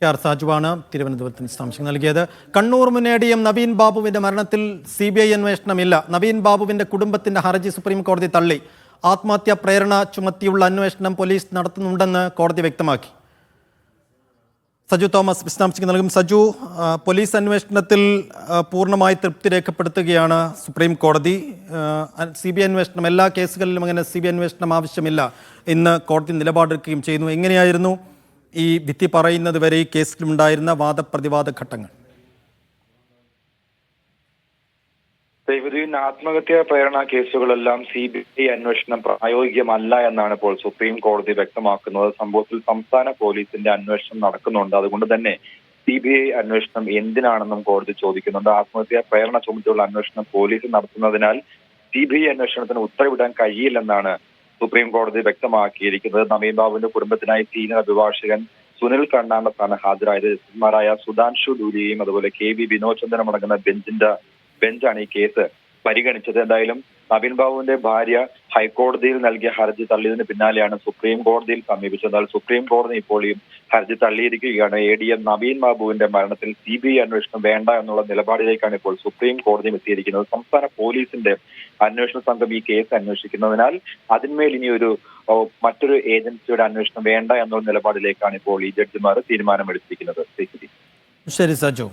R സാജുവാണ് തിരുവനന്തപുരത്തിന് വിശദാംശങ്ങൾ നൽകിയത്. കണ്ണൂർ മുൻ ADM നവീൻ ബാബുവിന്റെ മരണത്തിൽ CBI അന്വേഷണമില്ല. നവീൻ ബാബുവിന്റെ കുടുംബത്തിന്റെ ഹർജി സുപ്രീം കോടതി തള്ളി. ആത്മഹത്യാ പ്രേരണ ചുമത്തിയുള്ള അന്വേഷണം പോലീസ് നടത്തുന്നുണ്ടെന്ന് കോടതി വ്യക്തമാക്കി. സജു തോമസ് വിശദാംശങ്ങൾ നൽകും. സജു, പോലീസ് അന്വേഷണത്തിൽ പൂർണ്ണമായി തൃപ്തി രേഖപ്പെടുത്തുകയാണ് സുപ്രീം കോടതി. CBI അന്വേഷണം, എല്ലാ കേസുകളിലും അങ്ങനെ CBI അന്വേഷണം ആവശ്യമില്ല എന്ന് കോടതി നിലപാടെടുക്കുകയും ചെയ്യുന്നു. എങ്ങനെയായിരുന്നു ഈ വിധി പറയുന്നത് വരെ ഈ കേസിലുണ്ടായിരുന്ന വാദപ്രതിവാദ ഘട്ടങ്ങൾ? ആത്മഹത്യാ പ്രേരണ കേസുകളെല്ലാം CBI അന്വേഷണം പ്രായോഗികമല്ല എന്നാണ് ഇപ്പോൾ സുപ്രീം കോടതി വ്യക്തമാക്കുന്നത്. സംഭവത്തിൽ സംസ്ഥാന പോലീസിന്റെ അന്വേഷണം നടക്കുന്നുണ്ട്. അതുകൊണ്ട് തന്നെ CBI അന്വേഷണം എന്തിനാണെന്നും കോടതി ചോദിക്കുന്നുണ്ട്. ആത്മഹത്യാ പ്രേരണ ചുമത്തിയുള്ള അന്വേഷണം പോലീസ് നടത്തുന്നതിനാൽ CBI അന്വേഷണത്തിന് ഉത്തരവിടാൻ കഴിയില്ലെന്നാണ് സുപ്രീം കോടതി വ്യക്തമാക്കിയിരിക്കുന്നത്. നവീൻ ബാബുവിന്റെ കുടുംബത്തിനായി സീനിയർ അഭിഭാഷകൻ സുനിൽ കണ്ണാണ്ടത്താണ് ഹാജരായത്. ജസ്റ്റിസുമാരായ സുധാൻഷു ദൂലിയും അതുപോലെ KV വിനോദ് ചന്ദ്രനും അടങ്ങുന്ന ബെഞ്ചാണ് ഈ കേസ് പരിഗണിച്ചത്. എന്തായാലും നവീൻ ബാബുവിന്റെ ഭാര്യ ഹൈക്കോടതിയിൽ നൽകിയ ഹർജി തള്ളിയതിന് പിന്നാലെയാണ് സുപ്രീം കോടതിയിൽ സമീപിച്ചത്. എന്നാൽ സുപ്രീം കോടതി ഇപ്പോൾ ഈ ഹർജി തള്ളിയിരിക്കുകയാണ്. ADM നവീൻ ബാബുവിന്റെ മരണത്തിൽ CBI അന്വേഷണം വേണ്ട എന്നുള്ള നിലപാടിലേക്കാണ് ഇപ്പോൾ സുപ്രീം കോടതിയും എത്തിയിരിക്കുന്നത്. സംസ്ഥാന പോലീസിന്റെ അന്വേഷണ സംഘം ഈ കേസ് അന്വേഷിക്കുന്നതിനാൽ അതിന്മേൽ ഇനി മറ്റൊരു ഏജൻസിയുടെ അന്വേഷണം വേണ്ട എന്നുള്ള നിലപാടിലേക്കാണ് ഇപ്പോൾ ഈ ജഡ്ജിമാർ തീരുമാനമെടുത്തിരിക്കുന്നത്. ശരി സജു.